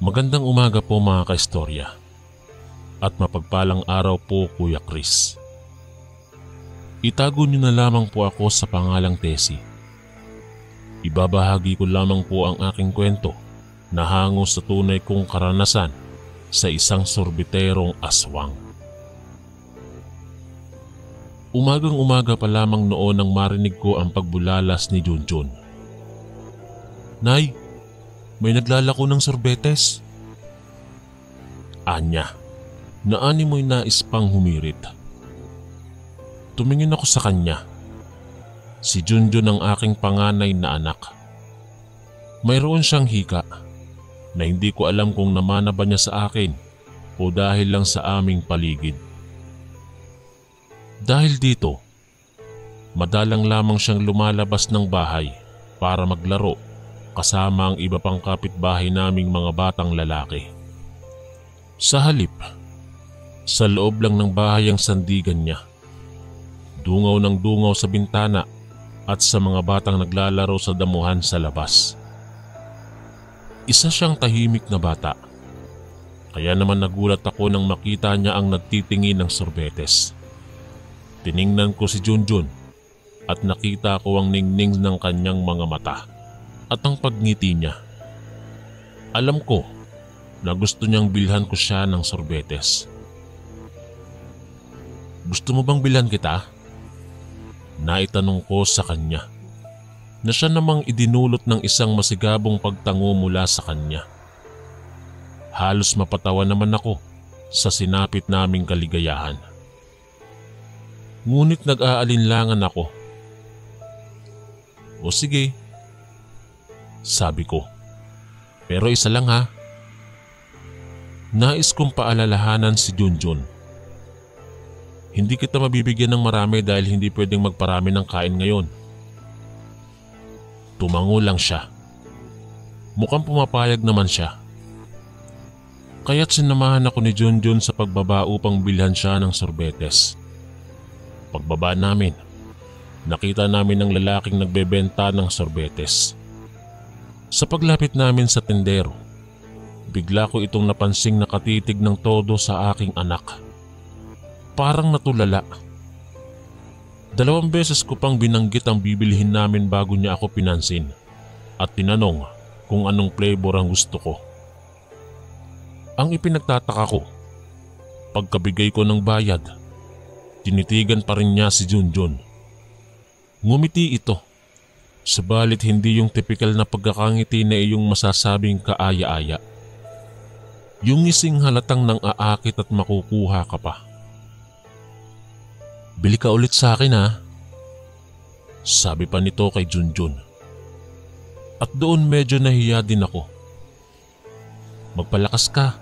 Magandang umaga po mga kaistorya at mapagpalang araw po Kuya Chris. Itago niyo na lamang po ako sa pangalang Tessie. Ibabahagi ko lamang po ang aking kwento na hango sa tunay kong karanasan sa isang sorbiterong aswang. Umagang-umaga pa lamang noon nang marinig ko ang pagbulalas ni Junjun. "Nay, may naglalako ng sorbetes." Anya, na animoy nais pang humirit. Tumingin ako sa kanya. Si Junjun ang aking panganay na anak. Mayroon siyang hika na hindi ko alam kung namana ba niya sa akin o dahil lang sa aming paligid. Dahil dito, madalang lamang siyang lumalabas ng bahay para maglaro kasama ang iba pang kapitbahay naming mga batang lalaki. Sa halip, sa loob lang ng bahay ang sandigan niya. Dungaw ng dungaw sa bintana at sa mga batang naglalaro sa damuhan sa labas. Isa siyang tahimik na bata. Kaya naman nagulat ako nang makita niya ang nagtitingin ng sorbetes. Tiningnan ko si Junjun at nakita ko ang ningning ng kanyang mga mata at ang pagngiti niya. Alam ko na gusto niyang bilhan ko siya ng sorbetes. "Gusto mo bang bilhan kita?" Naitanong ko sa kanya na siya namang idinulot ng isang masigabong pagtango mula sa kanya. Halos mapatawa naman ako sa sinapit naming kaligayahan. Ngunit nag-aalinlangan ako. "O sige," sabi ko. "Pero isa lang ha." Nais kong paalalahanan si Junjun. Hindi kita mabibigyan ng marami dahil hindi pwedeng magparami ng kain ngayon. Tumango lang siya. Mukhang pumapayag naman siya. Kaya't sinamahan ako ni Junjun sa pagbaba upang bilhan siya ng sorbetes. Pagbaba namin, nakita namin ang lalaking nagbebenta ng sorbetes. Sa paglapit namin sa tindero, bigla ko itong napansing nakatitig ng todo sa aking anak. Parang natulala. 2 beses ko pang binanggit ang bibilhin namin bago niya ako pinansin at tinanong kung anong flavor ang gusto ko. Ang ipinagtataka ko, pagkabigay ko ng bayad, tinitigan pa rin niya si Junjun. Ngumiti ito, subalit hindi yung tipikal na pagkakangiti na iyong masasabing kaaya-aya. Yung ngising halatang nang aakit at makukuha ka pa. "Bili ka ulit sa akin ha," sabi pa nito kay Junjun. At doon medyo nahiya din ako. "Magpalakas ka,"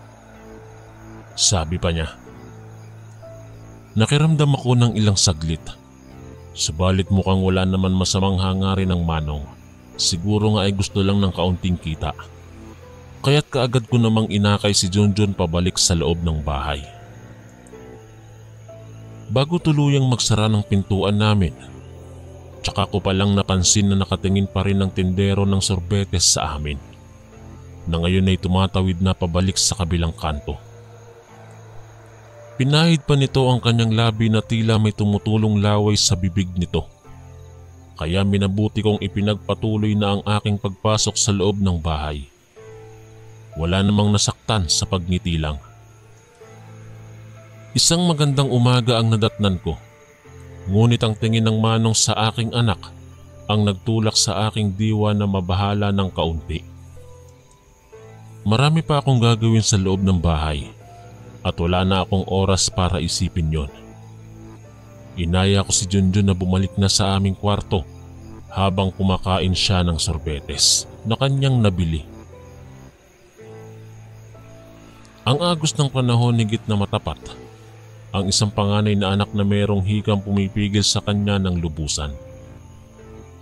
sabi pa niya. Nakiramdam ako ng ilang saglit. Subalit mukhang wala naman masamang hangarin ng manong. Siguro nga ay gusto lang ng kaunting kita. Kaya't kaagad ko namang inakay si Junjun pabalik sa loob ng bahay. Bago tuluyang magsara ng pintuan namin, tsaka ko palang napansin na nakatingin pa rin ang tindero ng sorbetes sa amin, na ngayon ay tumatawid na pabalik sa kabilang kanto. Pinahid pa nito ang kanyang labi na tila may tumutulong laway sa bibig nito. Kaya minabuti kong ipinagpatuloy na ang aking pagpasok sa loob ng bahay. Wala namang nasaktan sa pagngiti lang. Isang magandang umaga ang nadatnan ko. Ngunit ang tingin ng manong sa aking anak ang nagtulak sa aking diwa na mabahala ng kaunti. Marami pa akong gagawin sa loob ng bahay at wala na akong oras para isipin yon. Inaya ko si Junjun na bumalik na sa aming kwarto habang kumakain siya ng sorbetes na kanyang nabili. Ang agos ng panahon higit na matapat ang isang panganay na anak na mayroong hikang pumipigil sa kanya ng lubusan.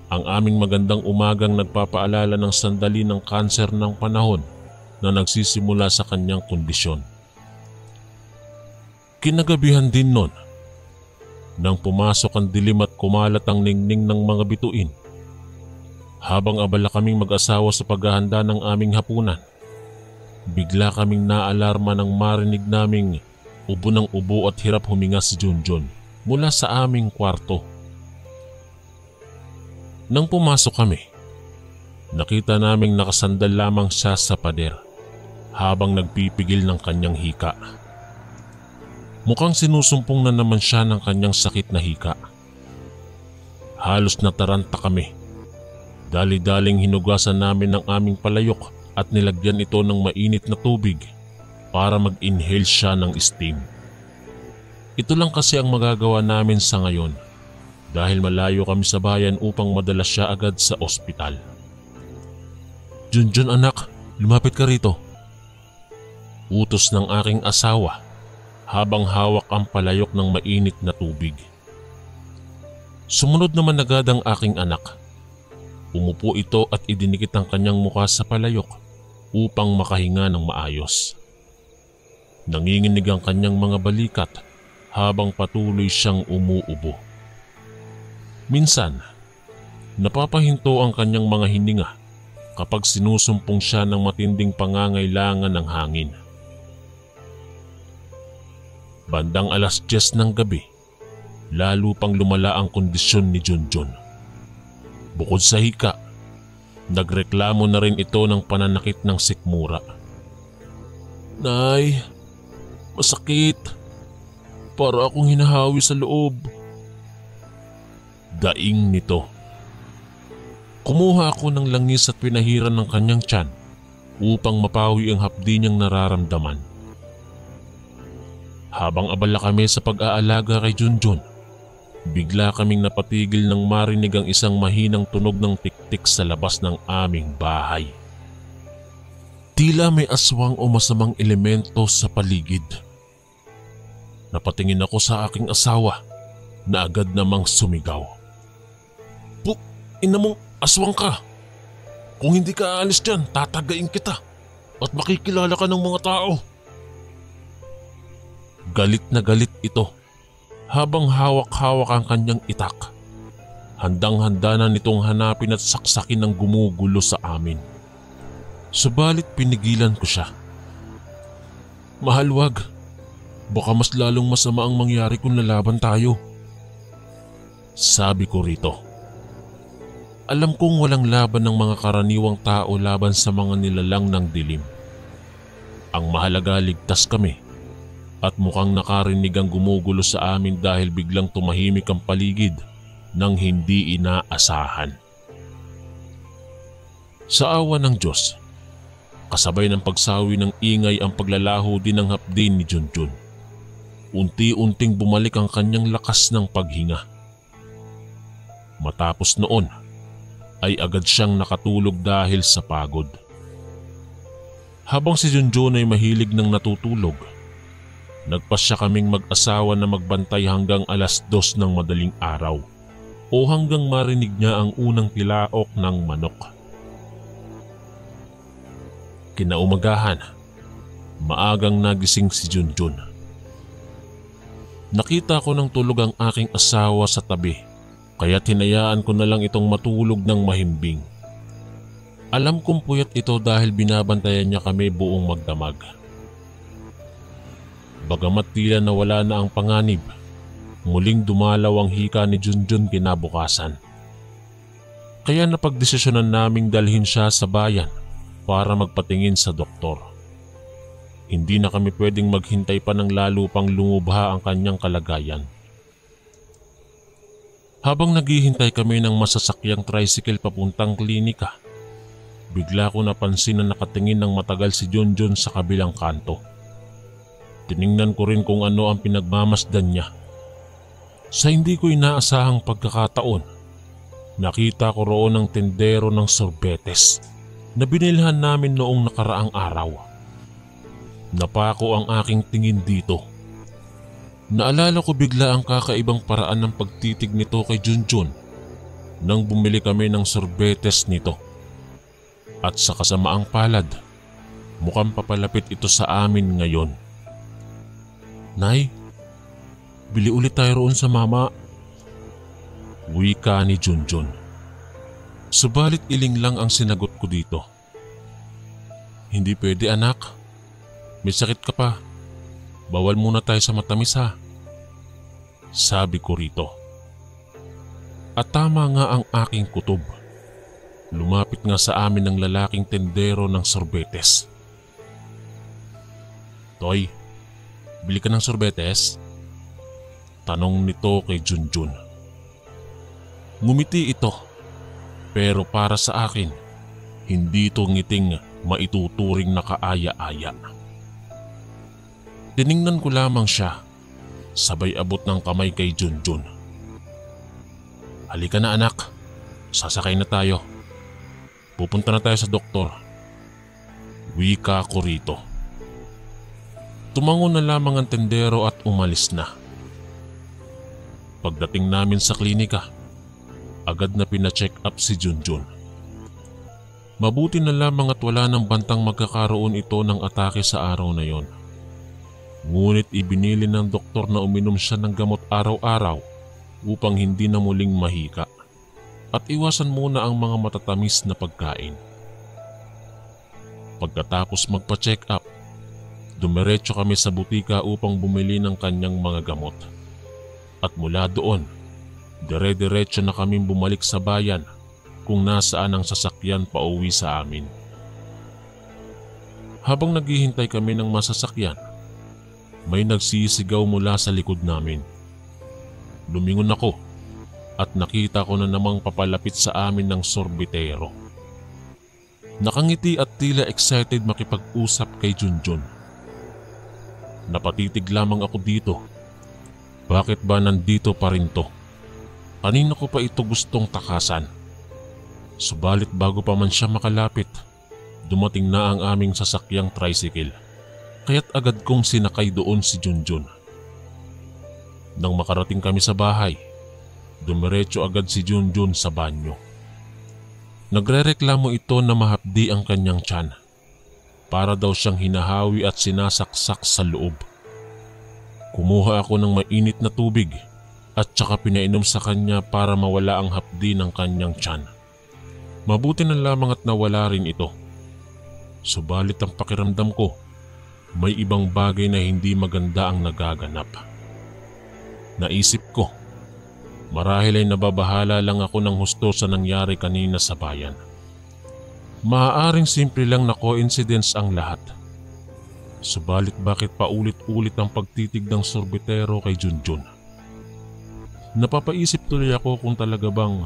Ang aming magandang umagang nagpapaalala ng sandali ng kanser ng panahon na nagsisimula sa kanyang kondisyon. Kinagabihan din nun, nang pumasok ang dilim at kumalat ang ningning ng mga bituin. Habang abala kaming mag-asawa sa paghahanda ng aming hapunan, bigla kaming naalarma nang marinig naming ubo ng ubo at hirap huminga si Junjun mula sa aming kwarto. Nang pumasok kami, nakita naming nakasandal lamang siya sa pader habang nagpipigil ng kanyang hika. Mukhang sinusumpong na naman siya ng kanyang sakit na hika. Halos nataranta kami. Dali-daling hinugasan namin ang aming palayok at nilagyan ito ng mainit na tubig para mag-inhale siya ng steam. Ito lang kasi ang magagawa namin sa ngayon dahil malayo kami sa bayan upang madala siya agad sa ospital. Junjun anak, lumapit ka rito. Utos ng aking asawa habang hawak ang palayok ng mainit na tubig. Sumunod naman agad ang aking anak. Umupo ito at idinikit ang kanyang mukha sa palayok upang makahinga ng maayos. Nanginginig ang kanyang mga balikat habang patuloy siyang umuubo. Minsan, napapahinto ang kanyang mga hininga kapag sinusumpong siya ng matinding pangangailangan ng hangin. Bandang 10:00 ng gabi, lalo pang lumala ang kondisyon ni Junjun. Bukod sa hika, nagreklamo na rin ito ng pananakit ng sikmura. Nay, masakit. Para akong hinahawi sa loob. Daing nito. Kumuha ako ng langis at pinahiran ng kanyang tiyan upang mapawi ang hapdi niyang nararamdaman. Habang abala kami sa pag-aalaga kay Junjun, bigla kaming napatigil nang marinig ang isang mahinang tunog ng tiktik sa labas ng aming bahay. Tila may aswang o masamang elemento sa paligid. Napatingin ako sa aking asawa na agad namang sumigaw. Ina mong aswang ka! Kung hindi ka aalis dyan, tatagain kita at makikilala ka ng mga tao. Galit na galit ito habang hawak-hawak ang kanyang itak. Handang-handa na nitong hanapin at saksakin ang gumugulo sa amin. Subalit pinigilan ko siya. Mahal, wag. Baka mas lalong masama ang mangyari kung lalaban tayo. Sabi ko rito. Alam kong walang laban ng mga karaniwang tao laban sa mga nilalang ng dilim. Ang mahalaga, ligtas kami at mukhang nakarinig ang gumugulo sa amin dahil biglang tumahimik ang paligid nang hindi inaasahan. Sa awa ng Diyos, kasabay ng pagsawi ng ingay ang paglalaho din ng hapdi ni Junjun. Unti-unting bumalik ang kanyang lakas ng paghinga. Matapos noon, ay agad siyang nakatulog dahil sa pagod. Habang si Junjun ay mahilig ng natutulog, nagpasya kaming mag-asawa na magbantay hanggang 2:00 ng madaling araw o hanggang marinig niya ang unang tilaok ng manok. Kinaumagahan, maagang nagising si Junjun. Nakita ko ng tulog ang aking asawa sa tabi, kaya't hinayaan ko na lang itong matulog ng mahimbing. Alam kong puyat ito dahil binabantayan niya kami buong magdamag. Bagamat tila nawala na ang panganib, muling dumalaw ang hika ni Junjun kinabukasan. Kaya napagdesisyonan naming dalhin siya sa bayan para magpatingin sa doktor. Hindi na kami pwedeng maghintay pa ng lalo pang lumubha ang kanyang kalagayan. Habang naghihintay kami ng masasakyang tricycle papuntang klinika, bigla ko napansin na nakatingin ng matagal si Junjun sa kabilang kanto. Tiningnan ko rin kung ano ang pinagmamasdan niya. Sa hindi ko inaasahang pagkakataon, nakita ko roon ang tendero ng sorbetes na binilhan namin noong nakaraang araw. Napako ang aking tingin dito. Naalala ko bigla ang kakaibang paraan ng pagtitig nito kay Junjun nang bumili kami ng sorbetes nito. At sa kasamaang palad, mukhang papalapit ito sa amin ngayon. Nay, bili ulit tayo roon sa mama. Wika ni Junjun. Subalit iling lang ang sinagot ko dito. Hindi pwede anak. May sakit ka pa. Bawal muna tayo sa matamis ha. Sabi ko rito. At tama nga ang aking kutob. Lumapit nga sa amin ng lalaking tendero ng sorbetes. Toy, bili ka ng sorbetes? Tanong nito kay Junjun. Ngumiti ito. Pero para sa akin, hindi ito ngiting maituturing na kaaya-aya. Tiningnan ko lamang siya, sabay abot ng kamay kay Junjun. Halika na anak, sasakay na tayo. Pupunta na tayo sa doktor. Wika ko rito. Tumango na lamang ang tendero at umalis na. Pagdating namin sa klinika, agad na pina-check up si Junjun. Mabuti na lamang at wala nang bantang magkakaroon ito ng atake sa araw na yon. Ngunit ibinili ng doktor na uminom siya ng gamot araw-araw upang hindi na muling mahika at iwasan muna ang mga matatamis na pagkain. Pagkatapos magpa-check up, dumiretso kami sa butika upang bumili ng kanyang mga gamot. At mula doon, dire-diretso na kaming bumalik sa bayan kung nasaan ang sasakyan pauwi sa amin. Habang naghihintay kami ng masasakyan, may nagsisigaw mula sa likod namin. Lumingon ako at nakita ko na namang papalapit sa amin ng sorbitero. Nakangiti at tila excited makipag-usap kay Junjun. Napatitig lamang ako dito. Bakit ba nandito pa rin to? Kanina ko pa ito gustong takasan. Subalit bago pa man siya makalapit, dumating na ang aming sasakyang tricycle. Kaya't agad kong sinakay doon si Junjun. Nang makarating kami sa bahay, dumiretso agad si Junjun sa banyo. Nagrereklamo ito na mahapdi ang kanyang tiyan. Para daw siyang hinahawi at sinasaksak sa loob. Kumuha ako ng mainit na tubig at saka pinainom sa kanya para mawala ang hapdi ng kanyang tiyan. Mabuti na lamang at nawala rin ito. Subalit ang pakiramdam ko, may ibang bagay na hindi maganda ang nagaganap. Naisip ko, marahil ay nababahala lang ako ng husto sa nangyari kanina sa bayan. Maaaring simple lang na coincidence ang lahat. Subalit bakit paulit-ulit ang pagtitig ng sorbitero kay Junjun? Napapaisip tuloy ako kung talaga bang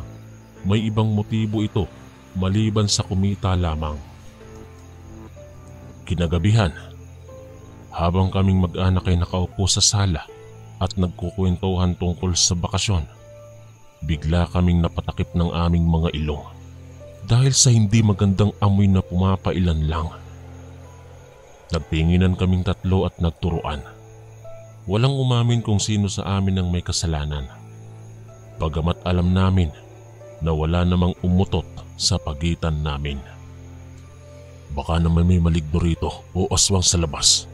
may ibang motibo ito maliban sa kumita lamang. Kinagabihan, habang kaming mag-anak ay nakaupo sa sala at nagkukwentuhan tungkol sa bakasyon, bigla kaming napatakip ng aming mga ilong dahil sa hindi magandang amoy na pumapailan lang. Nagtinginan kaming tatlo at nagturuan. Walang umamin kung sino sa amin ang may kasalanan. Bagamat alam namin na wala namang umutot sa pagitan namin. Baka naman may maligno rito o aswang sa labas.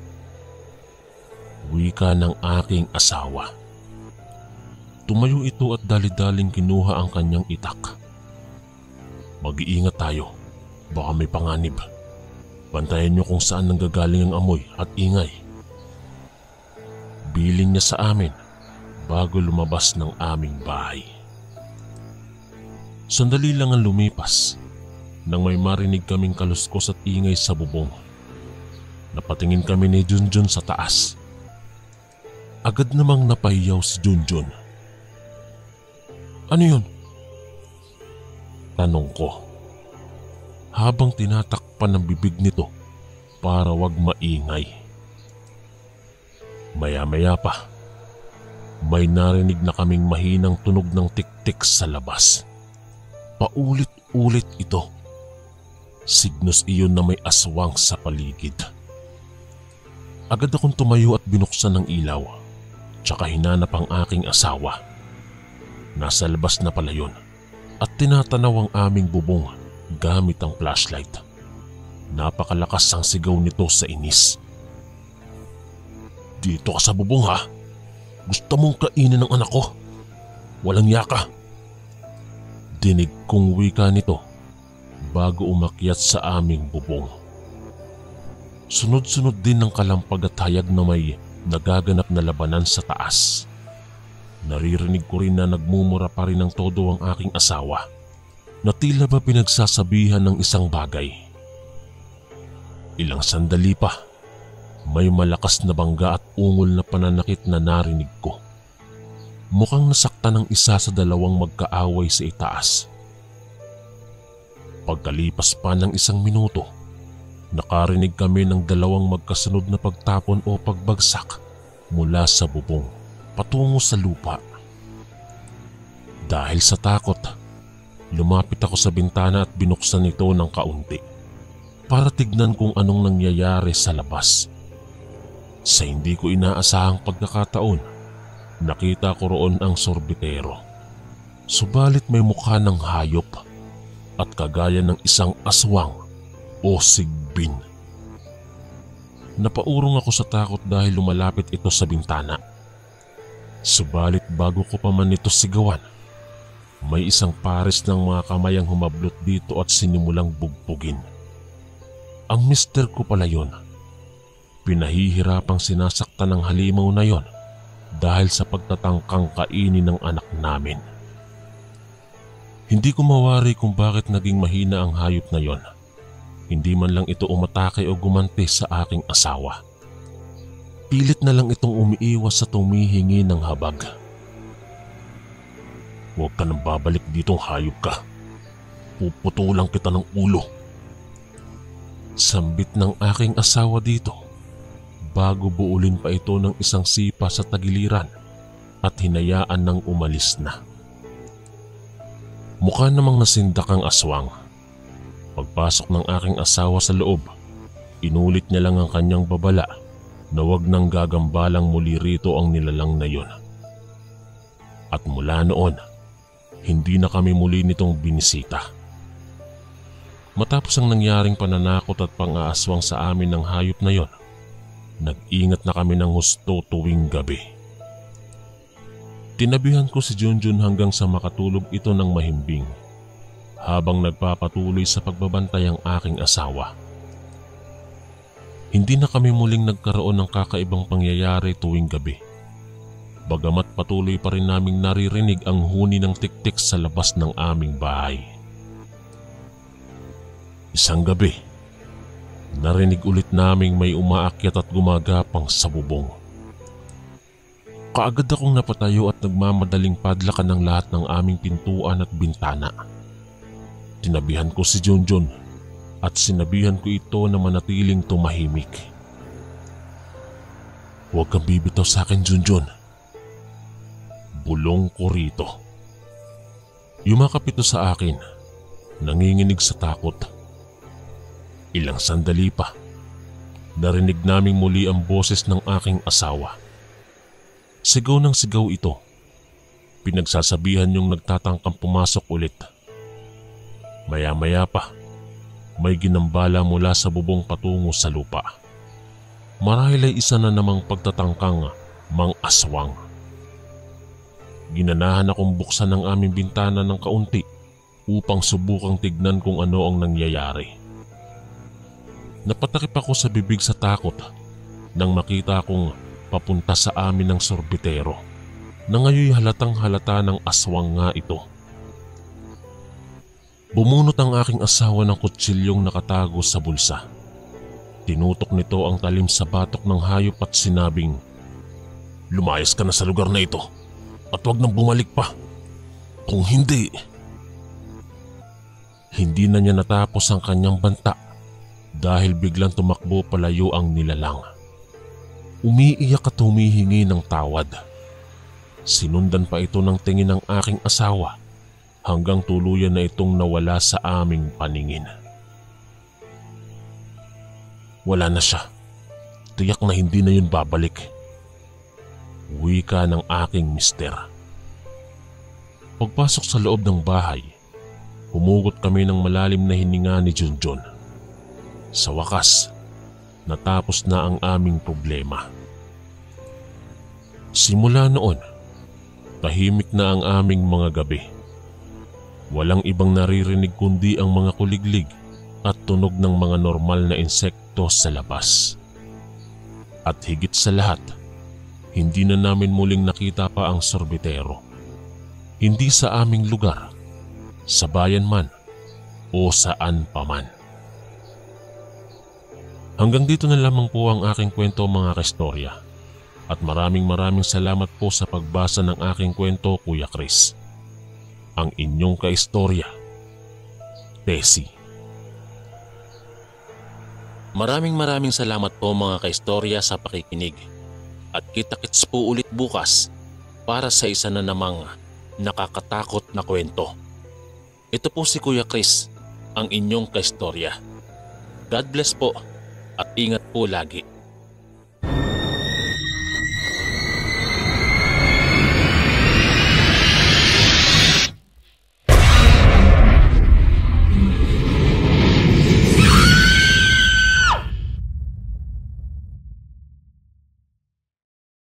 Wika ng aking asawa. Tumayo ito at dali-daling kinuha ang kanyang itak. Mag-iingat tayo, baka may panganib. Bantayan niyo kung saan nanggagaling ang amoy at ingay. Biling niya sa amin bago lumabas ng aming bahay. Sandali lang ang lumipas nang may marinig kaming kaluskos at ingay sa bubong. Napatingin kami ni Junjun sa taas. Agad namang napahiyaw si Junjun. Ano yun? Tanong ko. Habang tinatakpan ng bibig nito para wag maingay. Maya-maya pa, may narinig na kaming mahinang tunog ng tik-tik sa labas. Paulit-ulit ito. Signos iyon na may aswang sa paligid. Agad akong tumayo at binuksan ng ilaw, tsaka hinanap ang aking asawa. Nasa labas na pala yun at tinatanaw ang aming bubong gamit ang flashlight. Napakalakas ang sigaw nito sa inis. Dito ka sa bubong ha? Gusto mong kainin ng anak ko? Walang yaka. Dinig kong wika nito bago umakyat sa aming bubong. Sunod-sunod din ng kalampag at hayag na may nagaganap na labanan sa taas. Naririnig ko rin na nagmumura pa rin ng todo ang aking asawa na tila ba pinagsasabihan ng isang bagay. Ilang sandali pa, may malakas na bangga at ungol na pananakit na narinig ko. Mukhang nasaktan ng isa sa dalawang magkaaway sa itaas. Pagkalipas pa ng isang minuto, nakarinig kami ng dalawang magkasunod na pagtapon o pagbagsak mula sa bubong patungo sa lupa. Dahil sa takot, lumapit ako sa bintana at binuksan ito ng kaunti para tignan kung anong nangyayari sa labas. Sa hindi ko inaasahang pagkakataon, nakita ko roon ang sorbitero. Subalit may mukha ng hayop at kagaya ng isang aswang o sigbin. Napaurong ako sa takot dahil lumalapit ito sa bintana. Subalit bago ko pa man ito sigawan, may isang pares ng mga kamay ang humablot dito at sinimulang bugbugin. Ang mister ko pala yon. Pinahihirapang sinasaktan ng halimaw na yon dahil sa pagtatangkang kainin ng anak namin. Hindi ko mawari kung bakit naging mahina ang hayop na yon. Hindi man lang ito umatake o gumante sa aking asawa. Pilit na lang itong umiiwas sa tumihingi ng habag. Huwag ka nang babalik ditong hayop ka. Puputulan kita ng ulo. Sambit ng aking asawa dito bago buulin pa ito ng isang sipa sa tagiliran at hinayaan ng umalis na. Mukha namang nasindak ang aswang. Pagpasok ng aking asawa sa loob, inulit niya lang ang kanyang babala na wag nang gagambalang muli rito ang nilalang na yon. At mula noon, hindi na kami muli nitong binisita. Matapos ang nangyaring pananakot at pang-aaswang sa amin ng hayop na yon, nag-ingat na kami ng husto tuwing gabi. Tinabihan ko si Junjun hanggang sa makatulog ito ng mahimbing habang nagpapatuloy sa pagbabantay ang aking asawa. Hindi na kami muling nagkaroon ng kakaibang pangyayari tuwing gabi. Bagamat patuloy pa rin naming naririnig ang huni ng tiktik sa labas ng aming bahay. Isang gabi, narinig ulit naming may umaakyat at gumagapang sa bubong. Kaagad akong napatayo at nagmamadaling padlakan ng lahat ng aming pintuan at bintana. Tinabihan ko si Junjun at sinabihan ko ito na manatiling tumahimik. Huwag kang bibitaw sa akin, Junjun. Bulong ko rito. Yumakap ito sa akin, nanginginig sa takot. Ilang sandali pa, narinig naming muli ang boses ng aking asawa. Sigaw ng sigaw ito. Pinagsasabihan yung nagtatangkang pumasok ulit. Maya-maya pa, may ginambala mula sa bubong patungo sa lupa. Marahil ay isa na namang pagtatangkang mang-aswang. Ginanahan akong buksan ang aming bintana ng kaunti upang subukang tignan kung ano ang nangyayari. Napatakip ako sa bibig sa takot nang makita akong papunta sa amin ng sorbitero na ngayon halatang halata ng aswang nga ito. Bumunot ang aking asawa ng kutsilyong nakatago sa bulsa. Tinutok nito ang talim sa batok ng hayop at sinabing, "Lumayas ka na sa lugar na ito at huwag nang bumalik pa. Kung hindi..." Hindi na niya natapos ang kanyang banta dahil biglang tumakbo palayo ang nilalang. Umiiyak at humihingi ng tawad. Sinundan pa ito ng tingin ng aking asawa hanggang tuluyan na itong nawala sa aming paningin. Wala na siya. Tiyak na hindi na yun babalik. Wika ng aking mister. Pagpasok sa loob ng bahay, humugot kami ng malalim na hininga ni Junjun. Sa wakas, natapos na ang aming problema. Simula noon, tahimik na ang aming mga gabi. Walang ibang naririnig kundi ang mga kuliglig at tunog ng mga normal na insekto sa labas. At higit sa lahat, hindi na namin muling nakita pa ang sorbetero. Hindi sa aming lugar, sa bayan man o saan pa man. Hanggang dito na lamang po ang aking kwento mga kaistorya. At maraming salamat po sa pagbasa ng aking kwento, Kuya Chris. Ang inyong kaistorya, Tessie. Maraming salamat po mga kaistorya sa pakikinig. At kita-kits po ulit bukas para sa isa na namang nakakatakot na kwento. Ito po si Kuya Chris, ang inyong kaistorya. God bless po at ingat po lagi.